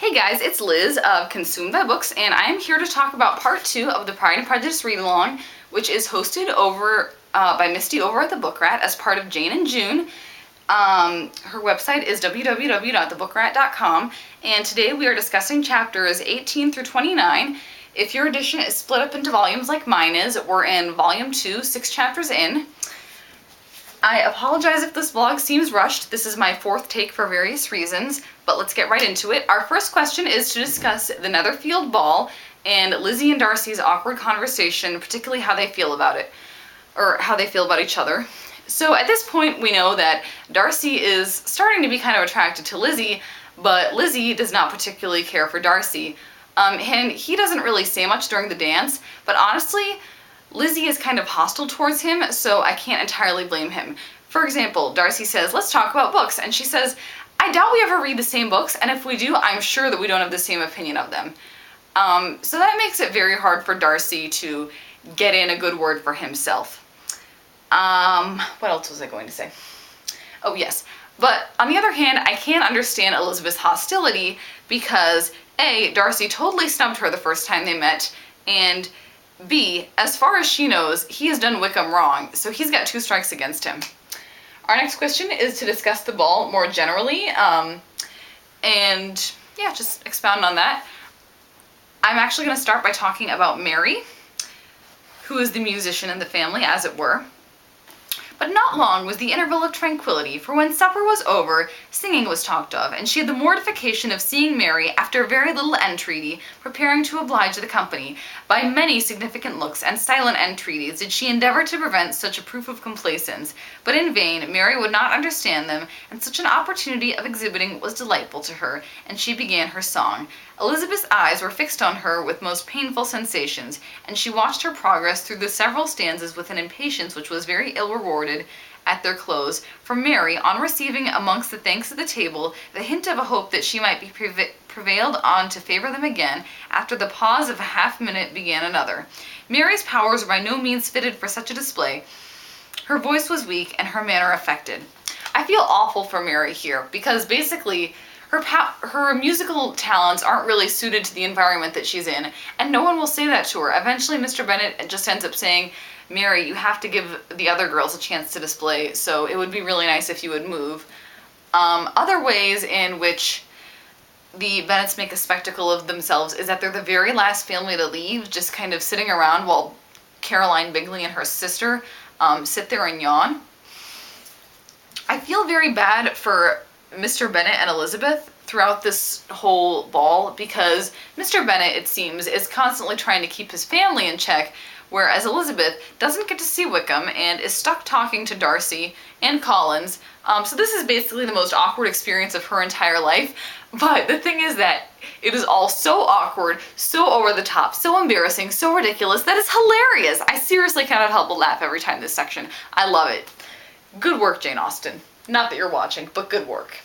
Hey guys, it's Liz of Consumed by Books, and I am here to talk about part 2 of the Pride and Prejudice read-along, which is hosted over by Misty over at the Book Rat as part of Jane and June. Her website is www.thebookrat.com, and today we are discussing chapters 18 through 29. If your edition is split up into volumes like mine is, we're in volume 2, 6 chapters in. I apologize if this vlog seems rushed. This is my fourth take for various reasons, but let's get right into it. Our first question is to discuss the Netherfield Ball and Lizzy and Darcy's awkward conversation, particularly how they feel about it, or how they feel about each other. So at this point, we know that Darcy is starting to be kind of attracted to Lizzy, but Lizzy does not particularly care for Darcy. And he doesn't really say much during the dance, but honestly, Lizzy is kind of hostile towards him, so I can't entirely blame him. For example, Darcy says, "Let's talk about books," and she says, "I doubt we ever read the same books, and if we do, I'm sure that we don't have the same opinion of them." So that makes it very hard for Darcy to get in a good word for himself. What else was I going to say? Oh yes, but on the other hand, I can understand Elizabeth's hostility because A, Darcy totally snubbed her the first time they met, and B, as far as she knows, he has done Wickham wrong, so he's got 2 strikes against him. Our next question is to discuss the ball more generally, and yeah, just expound on that. I'm actually going to start by talking about Mary, who is the musician in the family, as it were. But not long was the interval of tranquility, for when supper was over, singing was talked of, and she had the mortification of seeing Mary, after very little entreaty, preparing to oblige the company. By many significant looks and silent entreaties did she endeavour to prevent such a proof of complaisance, but in vain. Mary would not understand them, and such an opportunity of exhibiting was delightful to her, and she began her song. Elizabeth's eyes were fixed on her with most painful sensations, and she watched her progress through the several stanzas with an impatience which was very ill rewarded at their close, for Mary, on receiving amongst the thanks of the table the hint of a hope that she might be prevailed on to favour them again, after the pause of a half-minute began another. Mary's powers were by no means fitted for such a display. Her voice was weak, and her manner affected. I feel awful for Mary here, because basically her musical talents aren't really suited to the environment that she's in, and no one will say that to her. Eventually, Mr. Bennet just ends up saying, "Mary, you have to give the other girls a chance to display, so it would be really nice if you would move." Other ways in which the Bennets make a spectacle of themselves is that they're the very last family to leave, just kind of sitting around while Caroline Bingley and her sister sit there and yawn. I feel very bad for Mr. Bennet and Elizabeth throughout this whole ball, because Mr. Bennet, it seems, is constantly trying to keep his family in check, whereas Elizabeth doesn't get to see Wickham and is stuck talking to Darcy and Collins. So this is basically the most awkward experience of her entire life. But the thing is that it is all so awkward, so over the top, so embarrassing, so ridiculous that it's hilarious. I seriously cannot help but laugh every time this section. I love it. Good work, Jane Austen. Not that you're watching, but good work.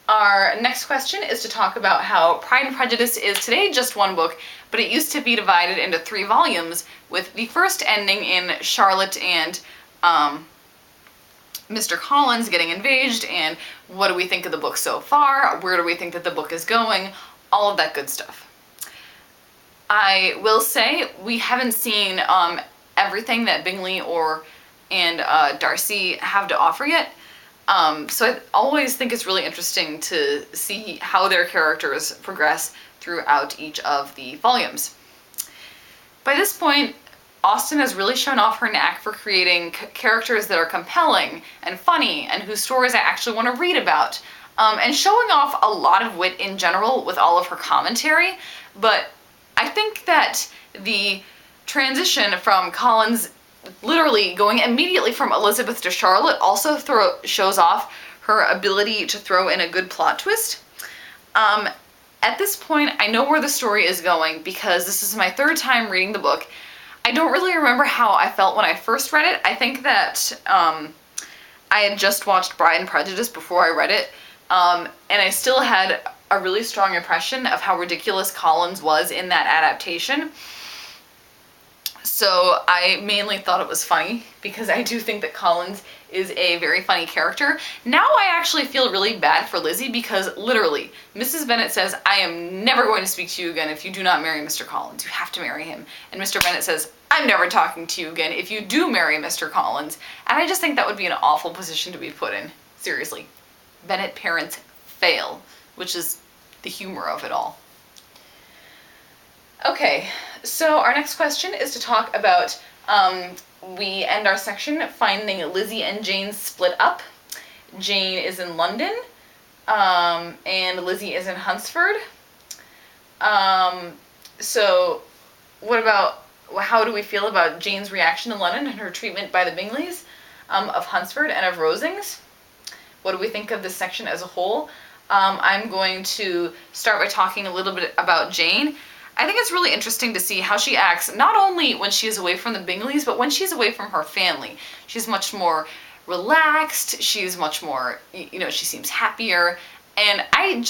Our next question is to talk about how Pride and Prejudice is today just one book, but it used to be divided into 3 volumes, with the first ending in Charlotte and Mr. Collins getting engaged, and what do we think of the book so far, where do we think that the book is going, all of that good stuff. I will say we haven't seen everything that Bingley and Darcy have to offer yet. So I always think it's really interesting to see how their characters progress throughout each of the volumes. By this point, Austen has really shown off her knack for creating characters that are compelling and funny and whose stories I actually want to read about, and showing off a lot of wit in general with all of her commentary. But I think that the transition from Collins literally going immediately from Elizabeth to Charlotte also shows off her ability to throw in a good plot twist. At this point, I know where the story is going because this is my 3rd time reading the book. I don't really remember how I felt when I first read it. I think that I had just watched Pride and Prejudice before I read it, and I still had a really strong impression of how ridiculous Collins was in that adaptation. So I mainly thought it was funny because I do think that Collins is a very funny character. Now I actually feel really bad for Lizzy because literally Mrs. Bennet says, I am never going to speak to you again if you do not marry Mr. Collins. You have to marry him. And Mr. Bennet says, I'm never talking to you again if you do marry Mr. Collins. And I just think that would be an awful position to be put in. Seriously. Bennet parents fail, which is the humor of it all. Okay, so our next question is to talk about, we end our section finding Lizzy and Jane split up. Jane is in London, and Lizzy is in Hunsford. So what about, how do we feel about Jane's reaction in London and her treatment by the Bingleys, of Hunsford and of Rosings? What do we think of this section as a whole? I'm going to start by talking a little bit about Jane. I think it's really interesting to see how she acts, not only when she's away from the Bingleys, but when she's away from her family. She's much more relaxed, she's much more, she seems happier, and I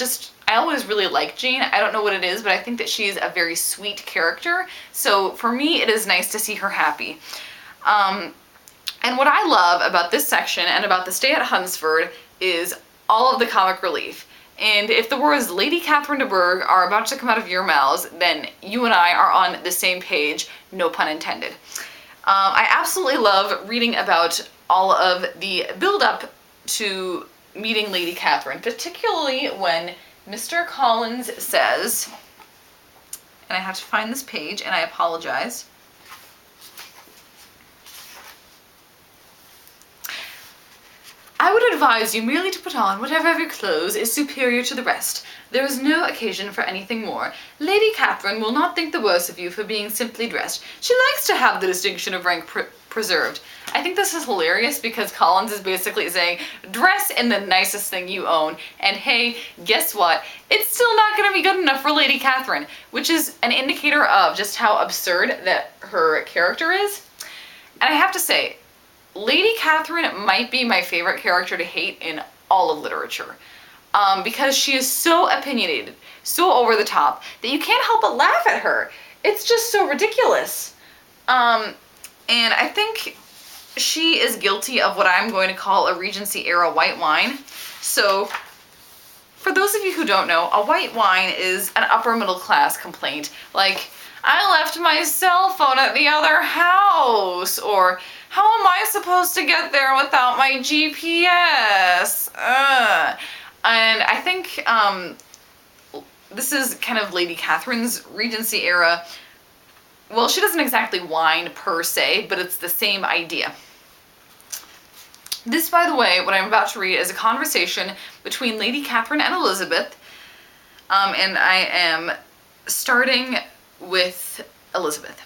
always really like Jane. I don't know what it is, but I think that she's a very sweet character, so for me it is nice to see her happy. And what I love about this section and about the stay at Hunsford is all of the comic relief. And if the words Lady Catherine de Bourgh are about to come out of your mouths, then you and I are on the same page, no pun intended. I absolutely love reading about all of the build-up to meeting Lady Catherine, particularly when Mr. Collins says, and I have to find this page, and I apologize. I would advise you merely to put on whatever of your clothes is superior to the rest. There is no occasion for anything more. Lady Catherine will not think the worse of you for being simply dressed. She likes to have the distinction of rank preserved. I think this is hilarious because Collins is basically saying, dress in the nicest thing you own, and hey, guess what? It's still not going to be good enough for Lady Catherine, which is an indicator of just how absurd that her character is. And I have to say, Lady Catherine might be my favorite character to hate in all of literature, because she is so opinionated, so over the top, that you can't help but laugh at her. It's just so ridiculous. And I think she is guilty of what I'm going to call a Regency era white wine. So, for those of you who don't know, a white wine is an upper middle class complaint, like, I left my cell phone at the other house, or how am I supposed to get there without my GPS? And I think this is kind of Lady Catherine's Regency era. Well, she doesn't exactly whine per se, but it's the same idea. This, by the way, what I'm about to read is a conversation between Lady Catherine and Elizabeth, and I am starting with Elizabeth.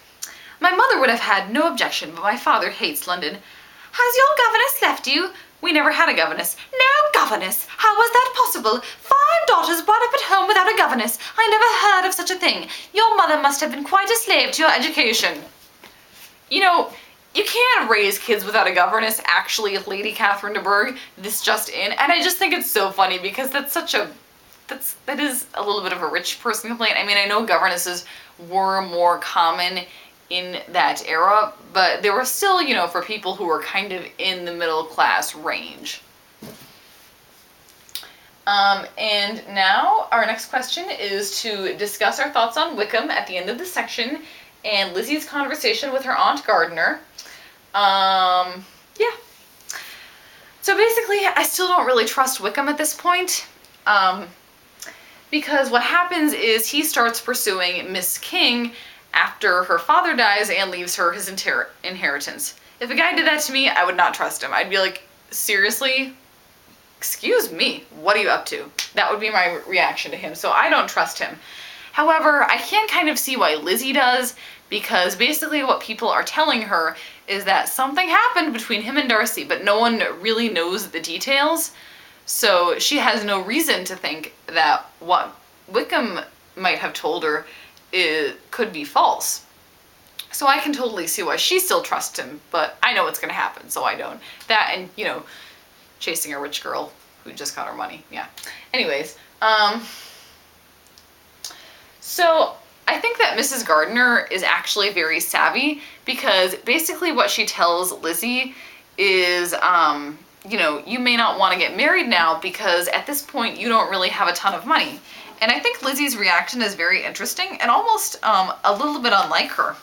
My mother would have had no objection, but my father hates London. Has your governess left you? We never had a governess. No governess? How was that possible? 5 daughters brought up at home without a governess. I never heard of such a thing. Your mother must have been quite a slave to your education. You can't raise kids without a governess, actually, Lady Catherine de Bourgh, this just in. And I just think it's so funny because that is a little bit of a rich person complaint. I mean, I know governesses were more common in that era, but they were still, for people who were kind of in the middle class range. And now our next question is to discuss our thoughts on Wickham at the end of the section and Lizzy's conversation with her Aunt Gardiner. Yeah. So basically, I still don't really trust Wickham at this point, because what happens is he starts pursuing Miss King after her father dies and leaves her his inheritance. If a guy did that to me, I would not trust him. I'd be like, seriously? Excuse me, what are you up to? That would be my reaction to him, so I don't trust him. However, I can kind of see why Lizzy does, because basically what people are telling her is that something happened between him and Darcy, but no one really knows the details, so she has no reason to think that what Wickham might have told her could be false. So I can totally see why she still trusts him, but I know what's going to happen, so I don't. That and, chasing a rich girl who just got her money. Yeah. Anyways, so I think that Mrs. Gardner is actually very savvy, because basically what she tells Lizzy is, you may not want to get married now because at this point you don't really have a ton of money. And I think Lizzie's reaction is very interesting and almost a little bit unlike her.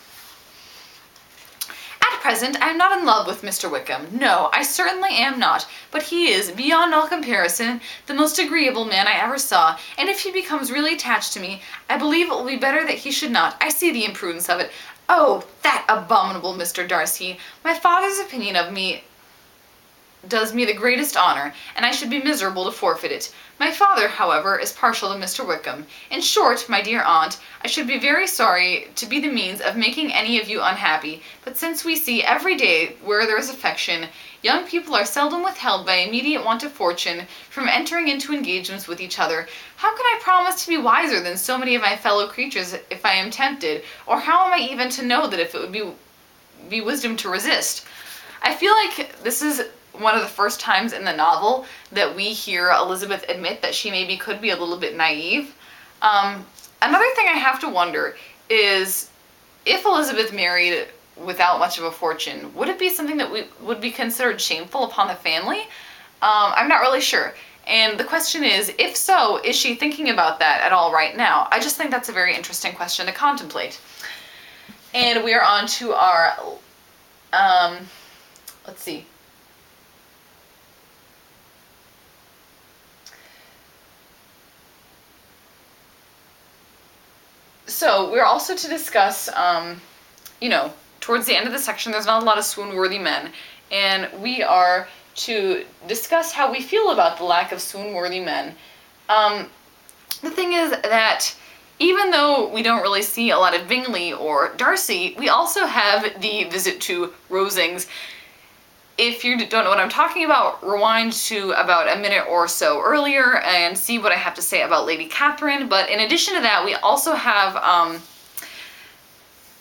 At present, I am not in love with Mr. Wickham. No, I certainly am not. But he is, beyond all comparison, the most agreeable man I ever saw, and if he becomes really attached to me, I believe it will be better that he should not. I see the imprudence of it. Oh, that abominable Mr. Darcy! My father's opinion of me does me the greatest honor, and I should be miserable to forfeit it. My father, however, is partial to Mr. Wickham. In short, my dear aunt, I should be very sorry to be the means of making any of you unhappy, but since we see every day where there is affection, young people are seldom withheld by immediate want of fortune from entering into engagements with each other. How can I promise to be wiser than so many of my fellow creatures if I am tempted, or how am I even to know that if it would be wisdom to resist? I feel like this is one of the first times in the novel that we hear Elizabeth admit that she maybe could be a little bit naive. Another thing I have to wonder is, if Elizabeth married without much of a fortune, would it be something that would be considered shameful upon the family? I'm not really sure. And the question is, if so, is she thinking about that at all right now? I just think that's a very interesting question to contemplate. And we are on to our, let's see. So we're also to discuss, towards the end of the section, there's not a lot of swoon-worthy men, and we are to discuss how we feel about the lack of swoon-worthy men. The thing is that even though we don't really see a lot of Bingley or Darcy, we also have the visit to Rosings. If you don't know what I'm talking about, rewind to about a minute or so earlier and see what I have to say about Lady Catherine. But in addition to that, we also have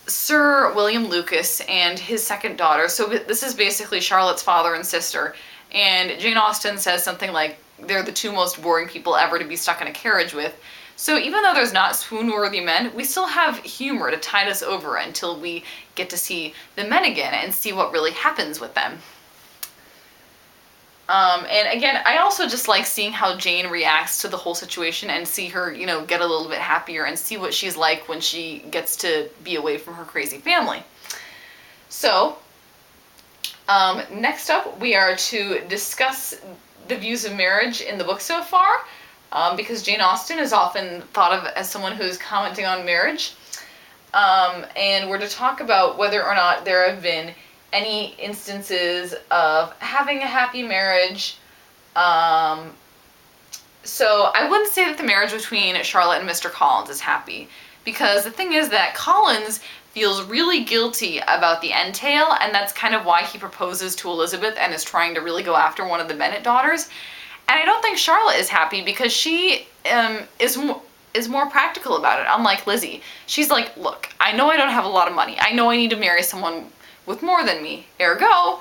Sir William Lucas and his second daughter. So this is basically Charlotte's father and sister. And Jane Austen says something like, they're the two most boring people ever to be stuck in a carriage with. So even though there's not swoon-worthy men, we still have humor to tide us over until we get to see the men again and see what really happens with them. And again, I also just like seeing how Jane reacts to the whole situation and see her, get a little bit happier and see what she's like when she gets to be away from her crazy family. So, next up, we are to discuss the views of marriage in the book so far, because Jane Austen is often thought of as someone who's commenting on marriage. And we're to talk about whether or not there have been any instances of having a happy marriage. So I wouldn't say that the marriage between Charlotte and Mr. Collins is happy, because the thing is that Collins feels really guilty about the entail, and that's kind of why he proposes to Elizabeth and is trying to really go after one of the Bennet daughters. And I don't think Charlotte is happy, because she is more practical about it, unlike Lizzy. She's like, look, I know I don't have a lot of money. I know I need to marry someone with more than me. Ergo,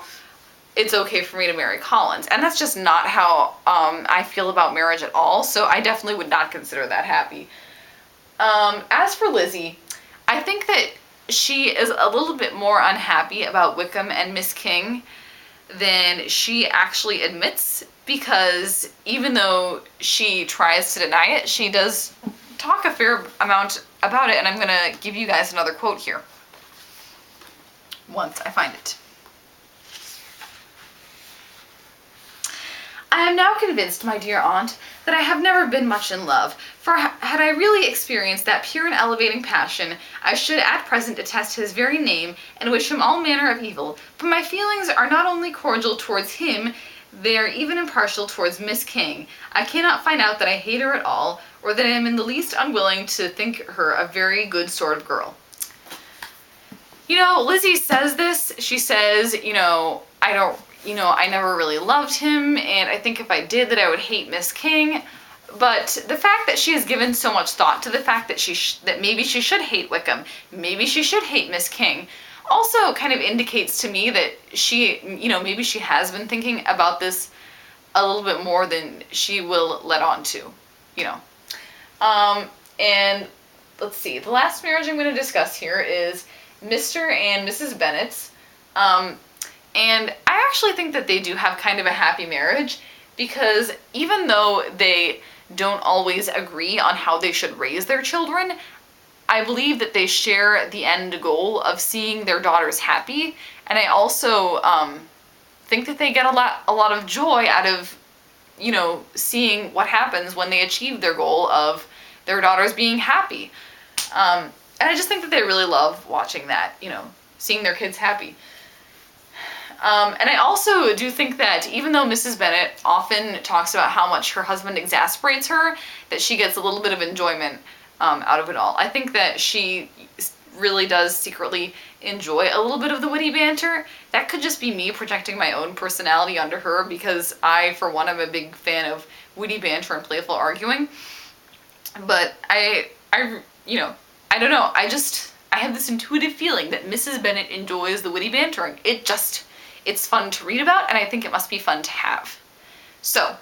it's okay for me to marry Collins. And that's just not how I feel about marriage at all, so I definitely would not consider that happy. As for Lizzy, I think that she is a little bit more unhappy about Wickham and Miss King than she actually admits, because even though she tries to deny it, she does talk a fair amount about it, and I'm going to give you guys another quote here once I find it. I am now convinced, my dear aunt, that I have never been much in love, for had I really experienced that pure and elevating passion, I should at present detest his very name, and wish him all manner of evil, but my feelings are not only cordial towards him, they are even impartial towards Miss King. I cannot find out that I hate her at all, or that I am in the least unwilling to think her a very good sort of girl. Lizzy says this. She says, I never really loved him, and I think if I did that I would hate Miss King. But the fact that she has given so much thought to the fact that that maybe she should hate Wickham, maybe she should hate Miss King, also kind of indicates to me that she, maybe she has been thinking about this a little bit more than she will let on to, And let's see, the last marriage I'm going to discuss here is Mr. and Mrs. Bennet's. And I actually think that they do have kind of a happy marriage, because even though they don't always agree on how they should raise their children, I believe that they share the end goal of seeing their daughters happy. And I also think that they get a lot of joy out of, you know, seeing what happens when they achieve their goal of their daughters being happy. And I just think that they really love watching that, you know, seeing their kids happy. And I also do think that even though Mrs. Bennet often talks about how much her husband exasperates her, that she gets a little bit of enjoyment out of it all. I think that she really does secretly enjoy a little bit of the witty banter. That could just be me projecting my own personality onto her, because I, for one, am a big fan of witty banter and playful arguing. But I you know, I don't know, I have this intuitive feeling that Mrs. Bennet enjoys the witty bantering. It's fun to read about, and I think it must be fun to have. So,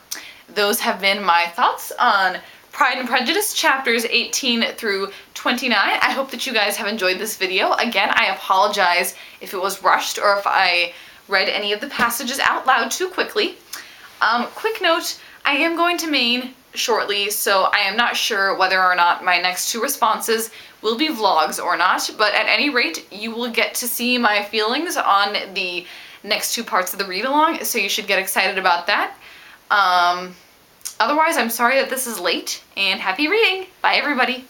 those have been my thoughts on Pride and Prejudice chapters 18 through 29. I hope that you guys have enjoyed this video. Again, I apologize if it was rushed or if I read any of the passages out loud too quickly. Quick note, I am going to Maine shortly, so I am not sure whether or not my next 2 responses will be vlogs or not, but at any rate, you will get to see my feelings on the next 2 parts of the read-along, so you should get excited about that. Otherwise, I'm sorry that this is late, and happy reading! Bye, everybody!